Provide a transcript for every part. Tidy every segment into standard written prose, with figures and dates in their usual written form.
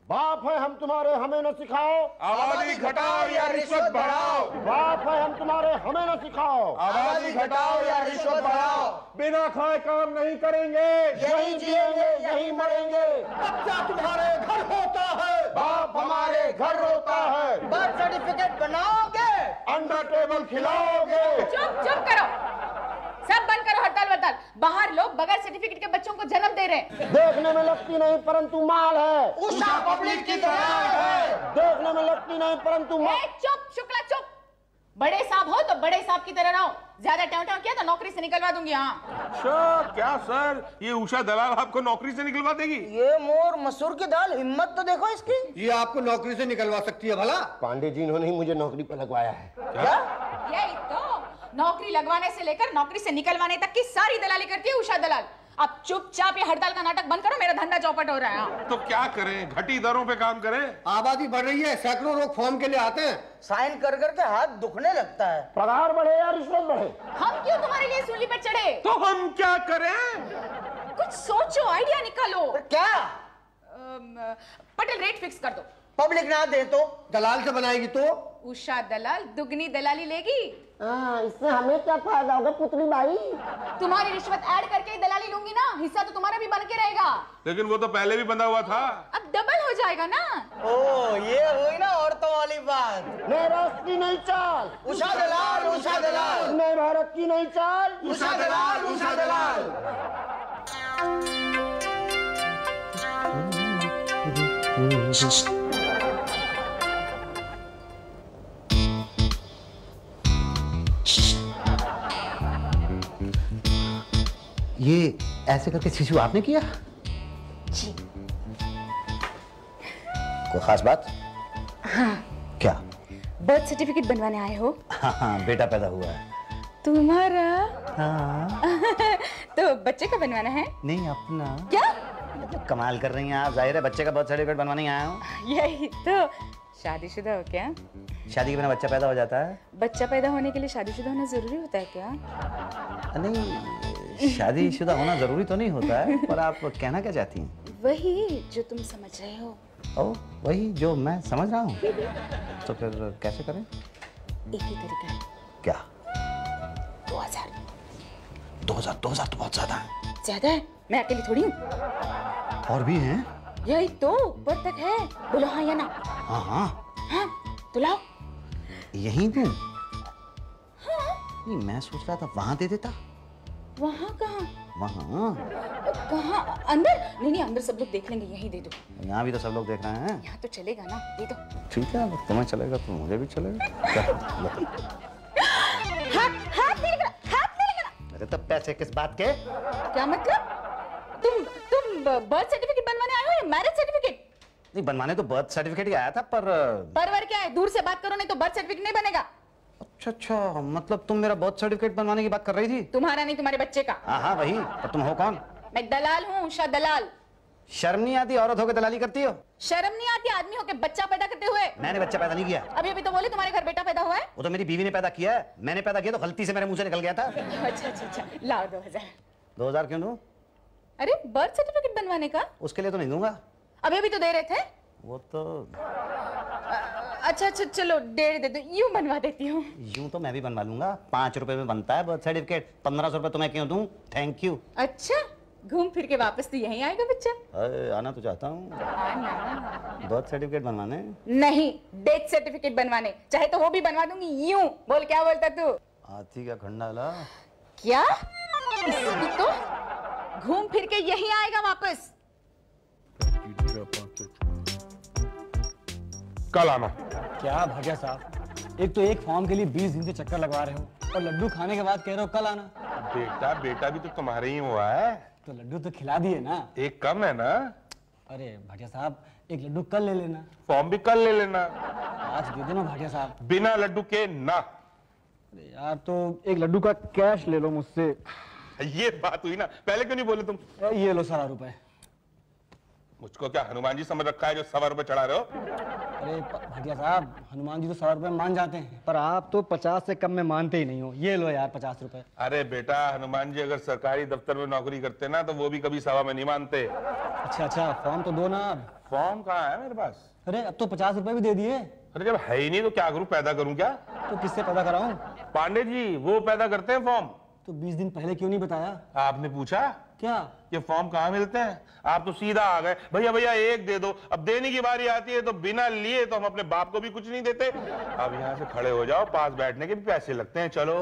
बाप है हम तुम्हारे, हमें न सिखाओ। आबादी घटाओ या रिश्वत बढ़ाओ। बाप है हम तुम्हारे, हमें न सिखाओ। आबादी घटाओ या रिश्वत बढ़ाओ। बिना खाए काम नहीं करेंगे, यही जिएंगे यही मरेंगे। बच्चा तुम्हारे घर होता है, बाप हमारे घर रोता है। बर्थ सर्टिफिकेट बनाओगे, अंडर टेबल खिलाओगे। चुप चुप करो, सब बंद करो हड़ताल वड़ताल। बाहर लोग बगैर सर्टिफिकेट के बच्चों को जन्म दे रहे हैं। देखने में लगती नहीं परंतु माल है। उषा पब्लिक की तरह है। देखने में लगती नहीं परंतु माल। चुप शुक्ला चुप। बड़े साहब हो तो बड़े साहब की तरह रहो। ज्यादा ट्याव किया तो नौकरी से निकलवा दूंगी। हाँ अच्छा क्या सर, ये उषा दलाल आपको नौकरी से निकलवा देगी? ये मोर मसूर की दाल, हिम्मत तो देखो इसकी। ये आपको नौकरी से निकलवा सकती है भला? पांडे जी इन्होंने ही मुझे नौकरी पर लगवाया है। क्या? यही तो, नौकरी लगवाने से लेकर नौकरी से निकलवाने तक की सारी दलाली करती है उषा दलाल। अब चुपचाप ये हड़ताल का नाटक बंद करो, मेरा धंधा चौपट हो रहा है। तो क्या करें, घटी दरों पे काम करें? आबादी बढ़ रही है, सैकड़ों लोग फॉर्म के लिए आते हैं। साइन कर करके हाथ दुखने लगता है। पगार बढ़े या रिश्वत बढ़े, हम क्यों तुम्हारे लिए सूली पर चढ़े? तो हम क्या करें? कुछ सोचो, आइडिया निकालो। क्या? पटेल रेट फिक्स कर दो। पब्लिक ना दे तो? दलाल से बनाएगी तो? उषा दलाल दुगनी दलाली लेगी। इससे हमें क्या फायदा होगा पुतली भाई? तुम्हारी रिश्वत ऐड करके ही दलाली लूंगी ना, हिस्सा तो तुम्हारा भी बन के रहेगा। लेकिन वो तो पहले भी बंधा हुआ था। अब डबल हो जाएगा ना। ओ ये हुई ना औरतों वाली बात। नए राष्ट्र की नई चाल, उषा दलाल, उषा दलाल। नए भारत की नई चाल, उषा दलाल, उषा दलाल। ये ऐसे करके शिशु आपने किया? जी। कोई खास बात? हाँ। क्या? बर्थ सर्टिफिकेट बनवाने आए हो? हाँ, बेटा पैदा हुआ है। तुम्हारा? हाँ। तो बच्चे का बनवाना है? नहीं, अपना। क्या? कमाल कर रही हैं आप, जाहिर है बच्चे का बर्थ सर्टिफिकेट बनवाने ही आया हूँ। यही तो। शादीशुदा हो क्या? शादी के बिना बच्चा पैदा हो जाता है? बच्चा पैदा होने के लिए शादीशुदा होना जरूरी होता है क्या? नहीं, शादीशुदा होना जरूरी तो नहीं होता है, पर आप कहना क्या चाहती हैं? वही जो तुम समझ रहे हो। ओ, वही जो मैं समझ रहा हूँ। तो फिर कैसे करें? एक ही तरीका है। क्या? 2000। 2000 तो बहुत ज्यादा है। ज्यादा है? मैं अकेली थोड़ी हूँ। और भी हैं? यही तो, ऊपर तक है। बोलो हाँ या ना? हाँ हाँ। हाँ तो लाओ। यहीं दूं? नहीं, मैं सोच रहा था वहां दे देता। वहाँ कहाँ? वहाँ? कहाँ? अंदर? नहीं अंदर सब लोग देख लेंगे, यही दे दो। यहाँ भी तो सब लोग देख रहे हैं। यहाँ तो चलेगा ना, दे दो। ठीक है, अगर तुम्हें चलेगा तो मुझे भी चलेगा। हाथ नहीं लगाना। अरे तो पैसे किस बात के? क्या मतलब? तुम बर्थ सर्टिफिकेट बनवाने आए हो या मैरिज सर्टिफिकेट? नहीं, बनवाने तो बर्थ सर्टिफिकेट ही आया था, पर परवर क्या है, दूर से बात करो, नहीं तो बर्थ सर्टिफिकेट नहीं बनेगा। अच्छा, मतलब तुम मेरा बर्थ सर्टिफिकेट बनवाने की बात कर रही थी? तुम्हारा नहीं, तुम्हारे बच्चे का। हाँ वही। पर तुम हो कौन? मैं दलाल हूँ, उषा दलाल। शर्म नहीं आती औरत होकर दलाली करती हो? शर्म नहीं आती आदमी होकर बच्चा पैदा करते हुए? मैंने बच्चा पैदा नहीं किया। अभी तो बोले तुम्हारे घर बेटा पैदा हुआ है। वो तो मेरी बीवी ने पैदा किया है, मैंने पैदा किया तो गलती से मेरे मुंह से निकल गया था। अच्छा, लाओ 2000। 2000 क्यों दूं? अरे बर्थ सर्टिफिकेट बनवाने का? उसके लिए तो नहीं दूंगा। अभी तो दे रहे थे। वो तो अच्छा चलो 1.5 दे दो, यूं बनवा देती हूँ। यूं तो मैं भी बनवा लूंगा, 5 रुपए में बनता है बर्थ सर्टिफिकेट। 1500 रुपए तो मैं क्यों दूं? Thank you. अच्छा, घूम फिर के वापस तो यहीं आएगा बच्चा। आना तो चाहता हूँ आना। बर्थ सर्टिफिकेट बनवाने नहीं, डेथ सर्टिफिकेट बनवाने। चाहे तो वो भी बनवा दूंगी। यूं बोल, क्या बोलता तू? हाथी का खंडाला। क्या? तो घूम फिर के यहीं आएगा वापस। कल आना। क्या भाग्या साहब, एक तो एक फॉर्म के लिए 20 दिन से चक्कर लगवा रहे हो और लड्डू खाने के बाद कह रहे हो कल आना। बेटा भी तो तुम्हारे ही हुआ है। तो लड्डू तो खिला दिए ना। एक कम है ना। अरे भाग्या साहब, एक लड्डू कल ले लेना। फॉर्म भी कल ले लेना। आज दे देना भाग्या साहब। बिना लड्डू के ना। अरे यार, तो एक लड्डू का कैश ले लो मुझसे। ये बात हुई ना, पहले क्यों नहीं बोले तुम? ये लो 1.25 रुपए। मुझको क्या हनुमान जी समझ रखा है जो 1.25 रुपए चढ़ा रहे हो? अरे भाग्या साहब, हनुमान जी तो 100 रुपए मान जाते हैं, पर आप तो 50 से कम में मानते ही नहीं हो। ये लो यार 50 रुपए। अरे बेटा, हनुमान जी अगर सरकारी दफ्तर में नौकरी करते ना तो वो भी कभी 1.25 में नहीं मानते। अच्छा, फॉर्म तो दो ना। अब फॉर्म कहाँ है मेरे पास? अरे अब तो 50 रुपए भी दे दिए। अरे जब है ही नहीं तो क्या करूं, पैदा करूं क्या? तो किससे पैदा कराऊं? पांडे जी वो पैदा करते हैं फॉर्म। तो 20 दिन पहले क्यों नहीं बताया? आपने पूछा क्या? ये फॉर्म कहाँ मिलते हैं? आप तो सीधा आ गए, भैया भैया एक दे दो। अब देने की बारी आती है तो बिना लिए तो हम अपने बाप को भी कुछ नहीं देते। अब यहाँ से खड़े हो जाओ, पास बैठने के भी पैसे लगते हैं। चलो।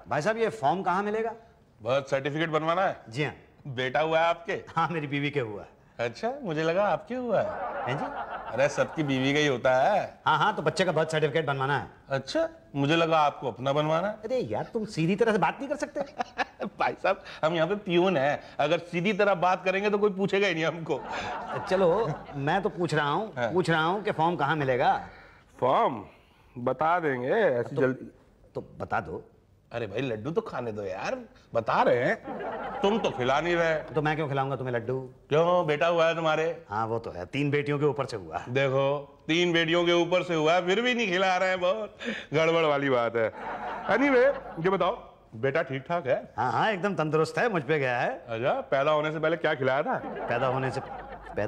भाई साहब ये फॉर्म कहाँ मिलेगा? बर्थ सर्टिफिकेट बनवाना है? जी हाँ। बेटा हुआ है आपके? हाँ मेरी बीवी के हुआ है। अच्छा, मुझे लगा आपके हुआ है। हैं जी? अरे सबकी बीवी का ही होता है। हाँ हाँ, तो बच्चे का बर्थ सर्टिफिकेट बनवाना है। अच्छा, मुझे लगा आपको अपना बनवाना है। अरे यार तुम सीधी तरह से बात नहीं कर सकते? भाई साहब हम यहाँ पे पियून है, अगर सीधी तरह बात करेंगे तो कोई पूछेगा ही नहीं हमको। चलो मैं तो पूछ रहा हूँ कि फॉर्म कहाँ मिलेगा? फॉर्म बता देंगे ऐसी जल्दी। तो बता दो। अरे भाई लड्डू तो खाने दो यार, बता रहे हैं। तुम तो खिला नहीं रहे। तो मैं क्यों खिलाऊंगा तुम्हें लड्डू? क्यों, बेटा हुआ है तुम्हारे? हाँ वो तो है, 3 बेटियों के ऊपर से हुआ है। देखो 3 बेटियों के ऊपर से हुआ है फिर भी नहीं खिला रहे हैं, बहुत गड़बड़ वाली बात है। एनीवे ये बताओ, बेटा ठीक ठाक है? हाँ हाँ एकदम तंदुरुस्त है, मुझ पे गया है। अच्छा, पैदा होने से पहले क्या खिलाया था? पैदा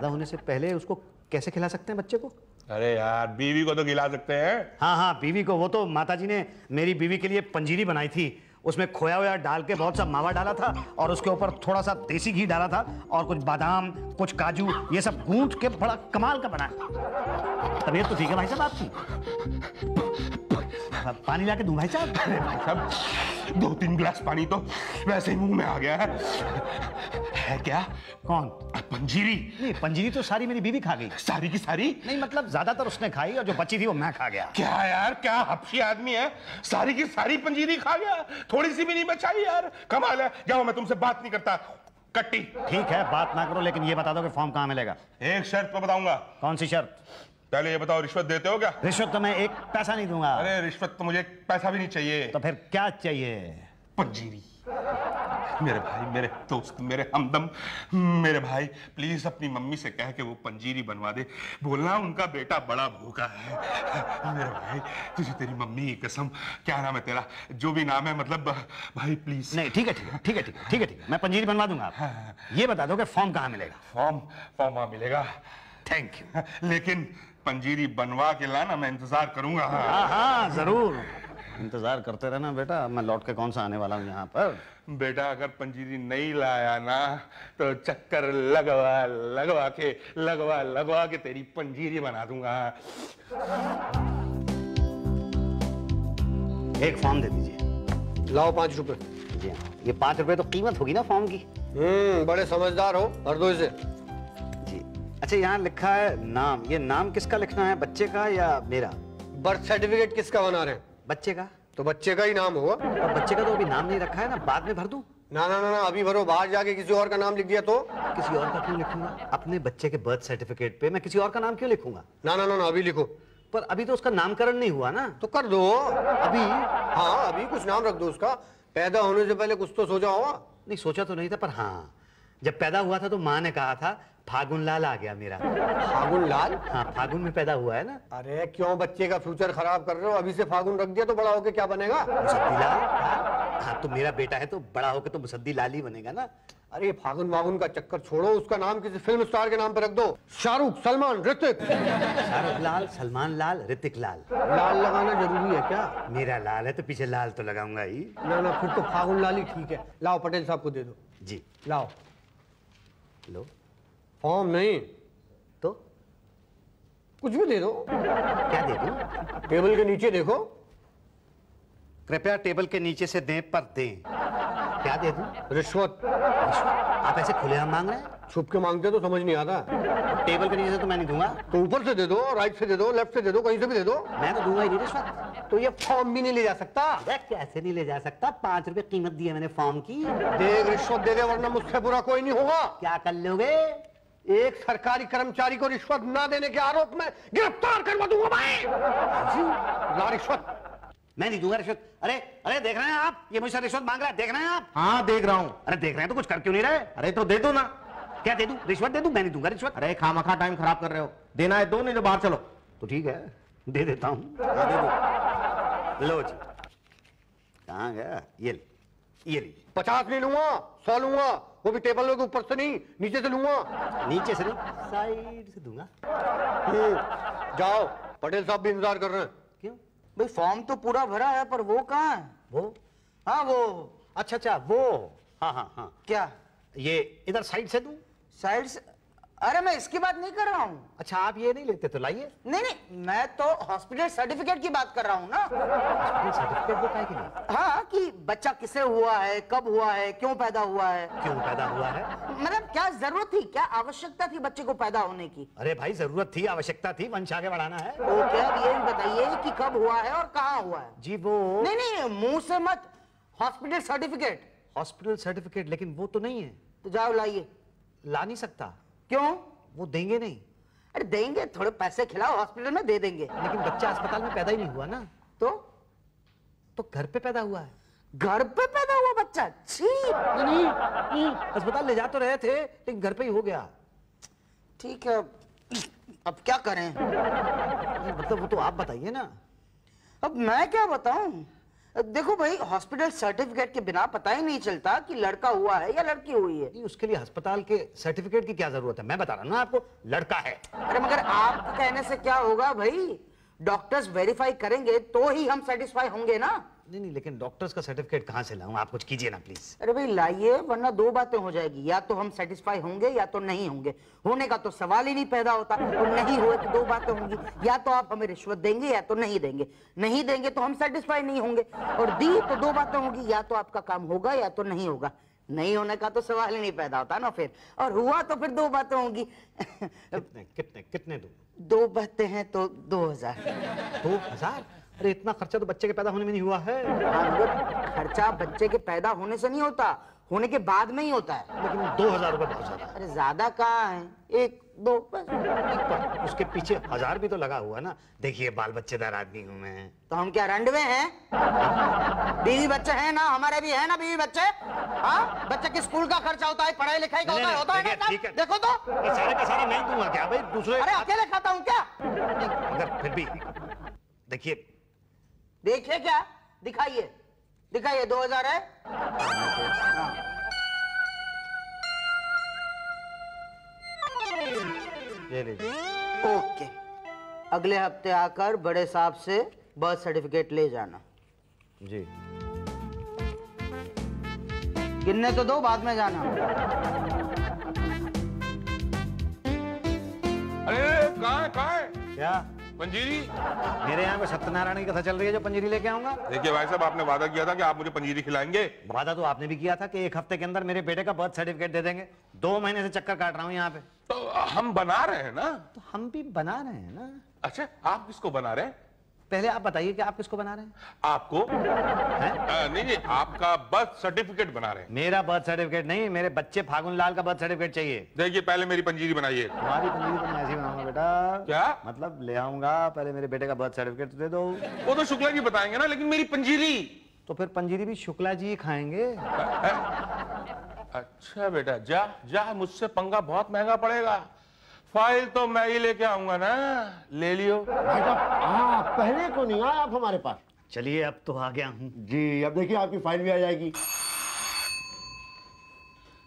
होने से पहले उसको कैसे खिला सकते हैं बच्चे को? अरे यार बीवी को तो खिला सकते हैं। हाँ हाँ बीवी को, वो तो माताजी ने मेरी बीवी के लिए पंजीरी बनाई थी। उसमें खोया हुआ डाल के बहुत सा मावा डाला था और उसके ऊपर थोड़ा सा देसी घी डाला था और कुछ बादाम, कुछ काजू, ये सब गूंथ के बड़ा कमाल का बना। तबीयत तो ठीक है भाई साहब आपकी? पानी लाके दूं भाई साहब? सब 2-3 गिलास पानी तो वैसे ही मुंह में आ गया है क्या? कौन? पंजीरी। नहीं पंजीरी तो सारी मेरी बीवी खा गई। सारी की सारी? नहीं मतलब ज्यादातर उसने खाई और जो बची थी वो मैं खा गया। क्या यार, क्या हफ्सी आदमी है, सारी की सारी पंजीरी खा गया, थोड़ी सी भी नहीं बचाई यार, कमाल है। जाओ मैं तुमसे बात नहीं करता, कट्टी। ठीक है बात ना करो, लेकिन ये बता दो कि फॉर्म कहाँ मिलेगा? एक शर्त तो बताऊंगा। कौन सी शर्त? पहले ये बताओ, रिश्वत देते हो क्या? रिश्वत तो मैं 1 पैसा नहीं दूंगा। अरे रिश्वत तो मुझे 1 पैसा भी नहीं चाहिए। तो फिर क्या चाहिए? पंजीरी। मेरे भाई, मेरे दोस्त, मेरे हमदम, मेरे भाई प्लीज अपनी मम्मी से कह के वो पंजीरी बनवा दे। बोलना उनका बेटा बड़ा भूखा है। मेरे भाई तुझे तेरी मम्मी की कसम, क्या नाम है तेरा, जो भी नाम है, मतलब भाई प्लीज। नहीं ठीक है, मैं पंजीरी बनवा दूंगा। ये बता दो कि फॉर्म कहाँ मिलेगा? फॉर्म वहां मिलेगा। Thank you. लेकिन पंजीरी बनवा के लाना, मैं इंतजार करूंगा। हाँ हाँ जरूर, इंतजार करते रहना बेटा। मैं लौट के कौन सा आने वाला हूँ यहाँ पर। बेटा अगर पंजीरी नहीं लाया ना तो चक्कर लगवा के तेरी पंजीरी बना दूंगा। एक फॉर्म दे दीजिए। लाओ 5 रुपए। जी हाँ, ये 5 रुपए तो कीमत होगी ना फॉर्म की? बड़े समझदार हो, भर दो इसे। जी अच्छा, यहाँ लिखा है नाम। ये नाम किसका लिखना है, बच्चे का या मेरा? बर्थ सर्टिफिकेट किसका बना रहे हैं? बच्चे का। तो बच्चे का ही नाम होगा। और बच्चे का तो अभी नाम नहीं रखा है ना, बाद में भर दूं? ना ना ना ना, अभी भरो। बाहर जाके किसी और का नाम लिख दिया तो? किसी और का क्यों लिखूंगा? अपने बच्चे के बर्थ सर्टिफिकेट पे मैं किसी और का नाम क्यों लिखूंगा? ना ना ना ना, अभी लिखो। पर अभी तो उसका नामकरण नहीं हुआ ना। तो कर दो अभी? हाँ अभी कुछ नाम रख दो उसका। पैदा होने से पहले कुछ तो सोचा होगा। नहीं सोचा तो नहीं था, पर हाँ जब पैदा हुआ था तो माँ ने कहा था फागुन लाल आ गया मेरा। फागुन लाल? हाँ फागुन में पैदा हुआ है ना। अरे क्यों बच्चे का फ्यूचर खराब कर रहे हो? अभी से फागुन रख दिया तो बड़ा होके क्या बनेगा? मुसद्दी लाल। हाँ तो मेरा बेटा है तो बड़ा होकर तो मुसद्दी लाल ही बनेगा ना। अरे फागुन वागुन का चक्कर छोड़ो, उसका नाम किसी फिल्म स्टार के नाम पे रख दो। शाहरुख, सलमान, ऋतिक। शाहरुख लाल, सलमान लाल, ऋतिक लाल। लाल लगाना जरूरी है क्या? मेरा लाल है तो पीछे लाल तो लगाऊंगा ही। ना ना, फिर तो फागुन लाल ही ठीक है। लाओ पटेल साहब को दे दो। जी लाओ। लो। फॉर्म नहीं तो कुछ भी दे दो। क्या दे दूं? टेबल के नीचे देखो। कृपया टेबल के नीचे से दें पर दें। क्या दे दूं? रिश्वत। आप ऐसे खुलेआम मांग रहे हैं? छुप के मांगते तो समझ नहीं आता। टेबल के नीचे से तो मैं नहीं दूंगा। तो ऊपर से दे दो, राइट से दे दो, लेफ्ट से दे दो, कहीं से भी दे दो। मैं तो दूंगा ही नहीं रिश्वत। तो ये फॉर्म भी नहीं ले जा सकता। कैसे नहीं ले जा सकता? 5 रुपए कीमत दी है मैंने फॉर्म की। देख रिश्वत दे दे वरना मुझसे बुरा कोई नहीं होगा। क्या कर लोगे? एक सरकारी कर्मचारी को रिश्वत न देने के आरोप में गिरफ्तार करवा दूंगा मैं। ला रिश्वत। मैं नहीं दूंगा रिश्वत। अरे अरे देख रहे हैं आप, ये मुझसे रिश्वत मांग रहा है, देख रहे हैं आप? हाँ देख रहा हूँ। अरे देख रहे हैं तो कुछ कर क्यों नहीं रहे? अरे तो दे दो ना। क्या दे दूं? रिश्वत दे दूं? मैं नहीं दूंगा रिश्वत। अरे खामखा टाइम खराब कर रहे हो, देना है दो, नहीं तो बाहर चलो। तो ठीक है दे देता हूँ। लो जी। कहाँ गया? ये लीजिए। 50 नहीं लूंगा, 100 लूंगा। वो भी टेबल के ऊपर से नहीं, नीचे से लूंगा। नीचे से नहीं, साइड से दूंगा। जाओ, पटेल साहब भी इंतजार कर रहे हैं। क्यों? भाई फॉर्म तो पूरा भरा है, पर वो कहाँ है? वो? हाँ वो। अच्छा अच्छा, वो। हाँ हाँ हाँ। क्या? ये इधर साइड से दूं? साइड से? अरे मैं इसकी बात नहीं कर रहा हूँ। अच्छा, आप ये नहीं लेते तो लाइए। नहीं नहीं, मैं तो हॉस्पिटल सर्टिफिकेट की बात कर रहा हूँ ना। सर्टिफिकेट वो काहे के लिए? हाँ, कि बच्चा किसे हुआ है, कब हुआ है, क्यों पैदा हुआ है। क्यों पैदा हुआ है? मतलब क्या जरूरत थी, क्या आवश्यकता थी बच्चे को पैदा होने की? अरे भाई, जरूरत थी, आवश्यकता थी, वंश आगे बढ़ाना है। ओके, अब ये बताइए कि कब हुआ है और कहाँ हुआ है। जी वो नहीं नहीं, मुंह से मत। Hospital certificate. हॉस्पिटल सर्टिफिकेट, लेकिन वो तो नहीं है। तो जाओ लाइए। ला नहीं सकता। क्यों? वो देंगे नहीं। अरे देंगे, थोड़े पैसे खिलाओ, हॉस्पिटल में दे देंगे। लेकिन बच्चा अस्पताल में पैदा ही नहीं हुआ ना। तो घर पे पैदा हुआ है। घर पे पैदा हुआ बच्चा? छी। नहीं, अस्पताल ले जा तो रहे थे, लेकिन घर पे ही हो गया। ठीक है, अब क्या करें? मतलब वो तो आप बताइए ना। अब मैं क्या बताऊं? देखो भाई, हॉस्पिटल सर्टिफिकेट के बिना पता ही नहीं चलता कि लड़का हुआ है या लड़की हुई है। नहीं, उसके लिए अस्पताल के सर्टिफिकेट की क्या जरूरत है? मैं बता रहा हूँ ना आपको, लड़का है। अरे मगर आपके कहने से क्या होगा भाई? डॉक्टर्स वेरीफाई करेंगे तो ही हम सेटिस्फाई होंगे ना। नहीं नहीं, लेकिन डॉक्टर्स का सर्टिफिकेट कहाँ से लाऊं? आप कुछ कीजिए ना प्लीज। अरे भाई लाइए, वरना दो बातें हो जाएगी, या तो हम सेटिस्फाई होंगे या तो नहीं होंगे। होने का तो सवाल ही नहीं पैदा होता, और नहीं हुए तो दो बातें होंगी, या तो आप हमें रिश्वत देंगे या तो नहीं देंगे। नहीं देंगे तो हम सेटिस्फाई नहीं होंगे, और दी तो दो बातें होंगी, या तो आपका काम होगा या तो नहीं होगा। नहीं होने का तो सवाल ही नहीं पैदा होता ना फिर, और हुआ तो फिर दो बातें होंगी। कितने कितने कितने दूं? दो बातें हैं तो 2000। 2000? अरे इतना खर्चा तो बच्चे के पैदा होने में नहीं हुआ है। खर्चा बच्चे के पैदा होने से नहीं होता, होने के बाद में ही होता है। लेकिन 2000 रुपए बहुत ज्यादा है। अरे ज्यादा कहाँ है, एक दो बस। पर उसके पीछे 1000 भी तो लगा हुआ ना। देखिए, बाल बच्चेदार आदमी हूँ मैं। तो हम क्या रंडवे हैं? बीवी बच्चे हैं ना, हमारे भी है ना बीवी बच्चे। हाँ, बच्चे के स्कूल का खर्चा होता है, पढ़ाई लिखाई का होता है ना? ठीक है। देखो तो। सारे का सारा नहीं दूंगा क्या भाई? दूसरे अरे अकेले खाता हूँ क्या? मगर फिर भी देखिए। देखिए क्या? दिखाइए, दिखाइए। 2000 है। ये लीजिए। ओके, अगले हफ्ते आकर बड़े साहब से बर्थ सर्टिफिकेट ले जाना। जी। गिनने तो दो, बाद में जाना। अरे कहाँ है क्या? पंजीरी? मेरे यहाँ पे सत्यनारायण की कथा चल रही है, जो पंजीरी लेके आऊंगा। देखिए भाई साहब, आपने वादा किया था कि आप मुझे पंजीरी खिलाएंगे। वादा तो आपने भी किया था कि 1 हफ्ते के अंदर मेरे बेटे का बर्थ सर्टिफिकेट दे देंगे। 2 महीने से चक्कर काट रहा हूँ यहाँ पे। तो हम बना रहे हैं ना। तो हम भी बना रहे हैं ना। अच्छा, आप किसको बना रहे हैं? पहले आप बताइए कि आप किसको बना रहे हैं? आपको? नहीं, आपका बर्थ सर्टिफिकेट बना रहे हैं। मेरा बर्थ सर्टिफिकेट नहीं, मेरे बच्चे फागुन लाल का बर्थ सर्टिफिकेट चाहिए। देखिए, पहले मेरी पंजीरी बनाइए। तुम्हारी पंजीरी तो मैं ऐसे ही बनाऊंगा बेटा। क्या मतलब? ले आऊंगा, पहले मेरे बेटे का बर्थ सर्टिफिकेट दे दो। वो तो शुक्ला जी बताएंगे ना, लेकिन मेरी पंजीरी। तो फिर पंजीरी भी शुक्ला जी खाएंगे। अच्छा बेटा, जा जा, मुझसे पंगा बहुत महंगा पड़ेगा। फाइल तो मैं ही लेके आऊंगा ना, ले लियो। भाई साहब, हाँ, पहले को नहीं आया आप हमारे पास। चलिए, अब तो आ गया हूँ। जी, अब देखिए आपकी फाइल भी आ जाएगी।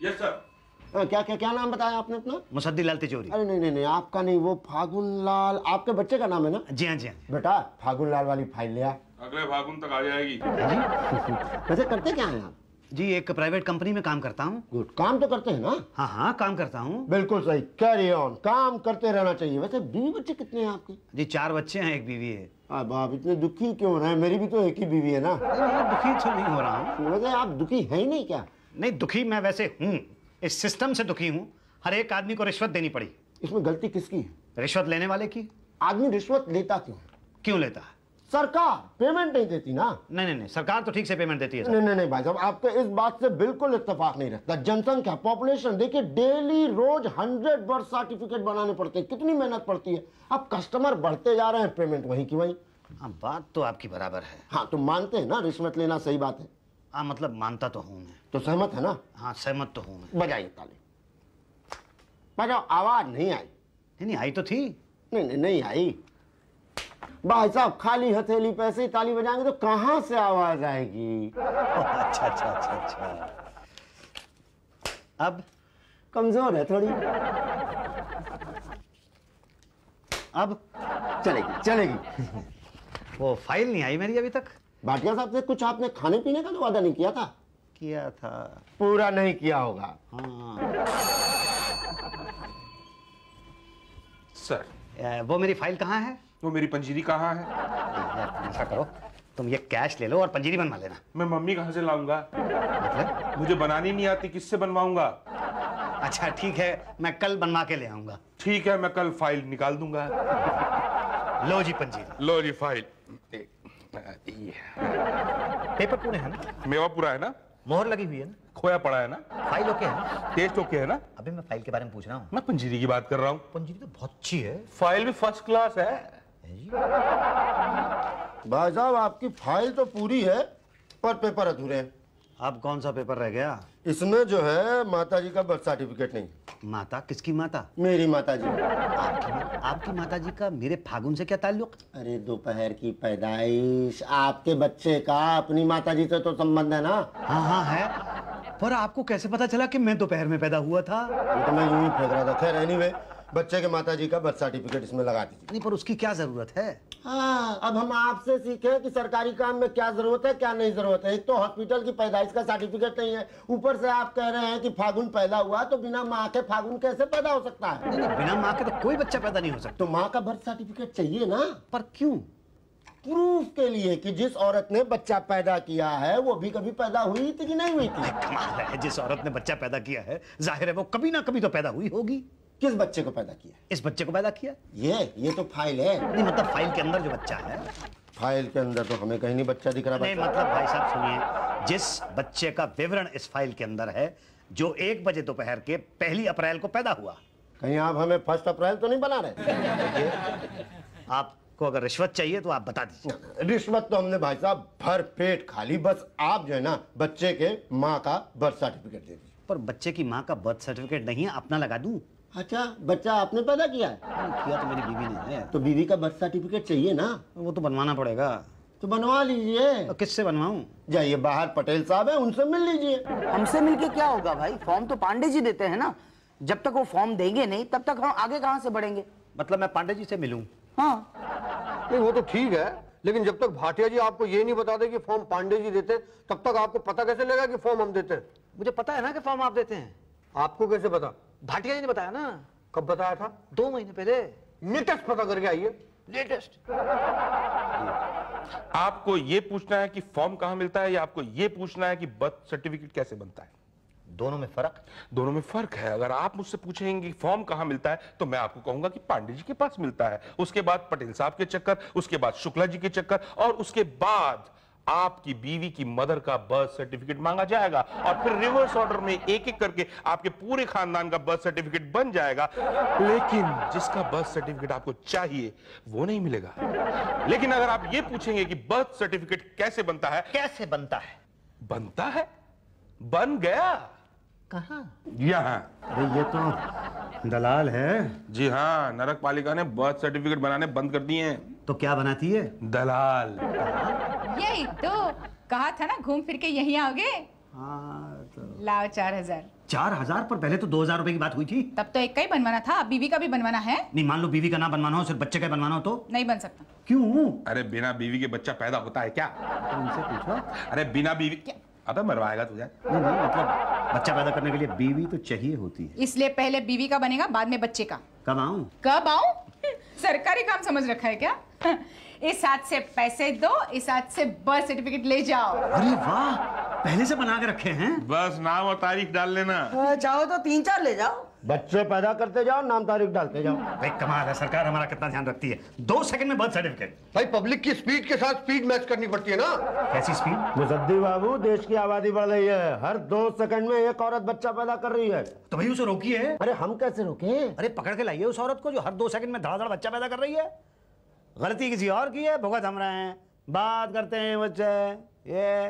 Yes sir. क्या क्या क्या नाम बताया आपने अपना? मुसद्दी लाल तिजोरी। अरे नहीं नहीं नहीं, आपका नहीं, वो फागुन लाल आपके बच्चे का नाम है ना? जी हाँ, जी हाँ। बेटा, फागुन लाल वाली फाइल ले आ। अगले फागुन तक आ जाएगी। वैसे करते क्या हैं आप? जी, एक प्राइवेट कंपनी में काम करता हूँ। गुड, काम तो करते हैं ना? हाँ हाँ, काम करता हूँ। बिल्कुल सही, कैरी ऑन, काम करते रहना चाहिए। वैसे बीवी बच्चे कितने हैं आपके? जी, 4 बच्चे हैं, 1 बीवी है। अब आप इतने दुखी क्यों हो रहे हैं? मेरी भी तो एक ही बीवी है ना। दुखी तो नहीं हो रहा हूँ। वैसे आप दुखी हैं ही नहीं क्या? नहीं, दुखी मैं वैसे हूँ, इस सिस्टम से दुखी हूँ। हर एक आदमी को रिश्वत देनी पड़ी। इसमें गलती किसकी है? रिश्वत लेने वाले की। आदमी रिश्वत लेता क्यों? क्यों लेता है? सरकार पेमेंट नहीं देती ना। नहीं नहीं नहीं, सरकार तो ठीक से पेमेंट देती है। नहीं नहीं नहीं भाई साहब, आपके इस बात से बिल्कुल इत्तेफाक नहीं रखता। जनसंख्या, पॉपुलेशन देखिए, डेली रोज 100 बर्थ सर्टिफिकेट बनाने पड़ते हैं। कितनी मेहनत पड़ती है। अब कस्टमर बढ़ते जा रहे हैं, पेमेंट वहीं की वहीं। हाँ, बात तो आपकी बराबर है। हाँ, तो मानते हैं ना रिश्वत लेना सही बात है? हाँ, मतलब मानता तो हूँ मैं। तो सहमत है ना? हाँ, सहमत तो हूँ मैं। बजाइए ताली। बजाओ। आवाज नहीं आई। नहीं, आई तो थी। नहीं नहीं नहीं आई भाई साहब। खाली हथेली पे ऐसे ही ताली बजाएंगे तो कहां से आवाज आएगी? अच्छा अच्छा अच्छा अच्छा। अब कमजोर है थोड़ी। अब चलेगी चलेगी। वो फाइल नहीं आई मेरी अभी तक। भाटिया साहब से कुछ आपने खाने पीने का तो वादा नहीं किया था? किया था। पूरा नहीं किया होगा। हाँ। सर वो मेरी फाइल कहाँ है? वो मेरी पंजीरी कहाँ है? यार, ऐसा करो, तुम ये कैश ले लो और पंजीरी बनवा लेना। मैं मम्मी कहाँ से लाऊंगा? मतलब? मुझे बनानी नहीं आती, किससे बनवाऊंगा? अच्छा ठीक है, मैं कल बनवा के ले आऊंगा। ठीक है, मैं कल फाइल निकाल दूंगा। लो जी पंजीरी। लो जी फाइल। पेपर पूरे हैं ना? मेवा पूरा है ना? मोहर लगी हुई है ना? खोया पड़ा है ना? फाइल ओके है ना? टेस्ट ओके है ना? अभी मैं फाइल के बारे में पूछ रहा हूँ। मैं पंजीरी की बात कर रहा हूँ। पंजीरी तो बहुत अच्छी है। फाइल भी फर्स्ट क्लास है। भाई साहब आपकी फाइल तो पूरी है पर पेपर अधूरे हैं। अब कौन सा पेपर रह गया? इसमें जो है माता जी का बर्थ सर्टिफिकेट नहीं। माता? किसकी माता? मेरी माता जी। आपकी माता जी का मेरे फागुन से क्या ताल्लुक? अरे दोपहर की पैदाइश, आपके बच्चे का अपनी माता जी से तो संबंध है ना। हाँ हाँ है, पर आपको कैसे पता चला कि मैं दोपहर में पैदा हुआ था? ये तो मैं यूं ही फेंक रहा था। खैर एनीवे, बच्चे के माता जी का बर्थ सर्टिफिकेट इसमें लगा दीजिए। नहीं, पर उसकी क्या जरूरत है? हाँ, अब हम आपसे सीखे कि सरकारी काम में क्या जरूरत है क्या नहीं जरूरत है। एक तो हॉस्पिटल की पैदाइश का सर्टिफिकेट नहीं है, ऊपर से आप कह रहे हैं कि फागुन पैदा हुआ, तो बिना माँ के फागुन कैसे पैदा हो सकता है? नहीं, बिना माँ के तो कोई बच्चा पैदा नहीं हो सकता। तो माँ का बर्थ सर्टिफिकेट चाहिए ना। पर क्यों? प्रूफ के लिए कि जिस औरत ने बच्चा पैदा किया है वो भी कभी पैदा हुई थी कि नहीं हुई थी। कमाल है, जिस औरत ने बच्चा पैदा किया है जाहिर है वो कभी ना कभी तो पैदा हुई होगी। किस बच्चे को पैदा किया? इस बच्चे को पैदा किया। ये तो फाइल है। नहीं मतलब फाइल के अंदर जो बच्चा है। फाइल के अंदर तो हमें कहीं नहीं बच्चा दिख रहा। नहीं मतलब भाई साहब सुनिए, जिस बच्चे का विवरण इस फाइल के अंदर है, जो 1 बजे दोपहर के 1 अप्रैल को पैदा हुआ। कहीं आप हमें 1 अप्रैल तो नहीं बना रहे? आपको अगर रिश्वत चाहिए तो आप बता दीजिए। रिश्वत तो हमने भाई साहब भर पेट खा ली। बस आप जो है ना बच्चे के माँ का बर्थ सर्टिफिकेट दे दीजिए। पर बच्चे की माँ का बर्थ सर्टिफिकेट नहीं है, अपना लगा दूं? अच्छा, बच्चा आपने पैदा किया है? किया तो मेरी बीवी ने है। तो बीवी का बर्थ सर्टिफिकेट चाहिए ना। वो तो बनवाना पड़ेगा। तो बनवा लीजिए। तो किससे बनवाऊं? जाइए बाहर पटेल साहब है, उनसे मिल लीजिए। हमसे मिलके क्या होगा भाई? फॉर्म तो पांडे जी देते हैं ना। जब तक वो फॉर्म देंगे नहीं तब तक हम आगे कहां से बढ़ेंगे? मतलब मैं पांडे जी से मिलूं? हाँ नहीं वो तो ठीक है, लेकिन जब तक भाटिया जी आपको ये नहीं बता दे कि फॉर्म पांडे जी देते तब तक आपको पता कैसे लगा कि फॉर्म हम देते हैं? मुझे पता है ना कि फॉर्म आप देते हैं। आपको कैसे पता? भाटिया जी ने बताया ना। कब बताया था? 2 महीने पहले। लेटेस्ट पता करके आइए। लेटेस्ट। आपको ये पूछना है कि फॉर्म कहाँ मिलता है या आपको ये पूछना है कि बर्थ सर्टिफिकेट कैसे बनता है? दोनों में फर्क? दोनों में फर्क है। अगर आप मुझसे पूछेंगे कि फॉर्म कहाँ मिलता है तो मैं आपको कहूंगा कि पांडे जी के पास मिलता है, उसके बाद पटेल साहब के चक्कर, उसके बाद शुक्ला जी के चक्कर, और उसके बाद आपकी बीवी की मदर का बर्थ सर्टिफिकेट मांगा जाएगा और फिर रिवर्स ऑर्डर में एक एक करके आपके पूरे खानदान का बर्थ सर्टिफिकेट बन जाएगा। लेकिन जिसका बर्थ सर्टिफिकेट आपको चाहिए वो नहीं मिलेगा। लेकिन अगर आप ये पूछेंगे कि बर्थ सर्टिफिकेट कैसे बनता है, कैसे बनता है? बनता है, बन गया। कहाँ? यहाँ। अरे ये तो दलाल है। जी हाँ, नरक पालिका ने बर्थ सर्टिफिकेट बनाने बंद कर दिए हैं। तो क्या बनाती है? दलाल। यही तो कहा था ना, घूम फिर के यहीं आओगे। हाँ तो लाओ 4000। 4000? पर पहले तो 2000 रुपए की बात हुई थी। तब तो एक का ही बनवाना था, अब बीवी का भी बनवाना है। नहीं, मान लो बीवी का ना बनवाना हो, सिर्फ बच्चे का बनवाना हो तो? नहीं बन सकता। क्यों? अरे बिना बीवी के बच्चा पैदा होता है क्या? तो उनसे पूछो। अरे बिना बीवी अबे मरवाएगा तुझे। नहीं नहीं, मतलब बच्चा पैदा करने के लिए बीवी तो चाहिए होती है। इसलिए पहले बीवी का बनेगा, बाद में बच्चे का। कब आऊं? कब आऊं? सरकारी काम समझ रखा है क्या? इस हाथ से पैसे दो, इस हाथ से बर्थ सर्टिफिकेट ले जाओ। अरे वाह, पहले से बना के रखे हैं। बस नाम और तारीख डाल लेना। चाहो तो 3-4 ले जाओ। बच्चे पैदा करते जाओ, नाम तारीख डालते जाओ। भाई कमाल है, सरकार हमारा कितना ध्यान रखती है। 2 सेकंड में बर्थ सर्टिफिकेट। भाई पब्लिक की स्पीड के साथ स्पीड मैच करनी पड़ती है ना। कैसी स्पीड? मुसद्दी बाबू, देश की आबादी बढ़ रही है, हर 2 सेकंड में एक औरत बच्चा पैदा कर रही है। तो भाई उसे रोकिए। अरे हम कैसे रोके? अरे पकड़ के लाइए उस औरत को जो हर 2 सेकंड में धड़ाधड़ बच्चा पैदा कर रही है। गलती किसी और की है, भुगत हम रहे हैं। बात करते हैं बच्चे। ये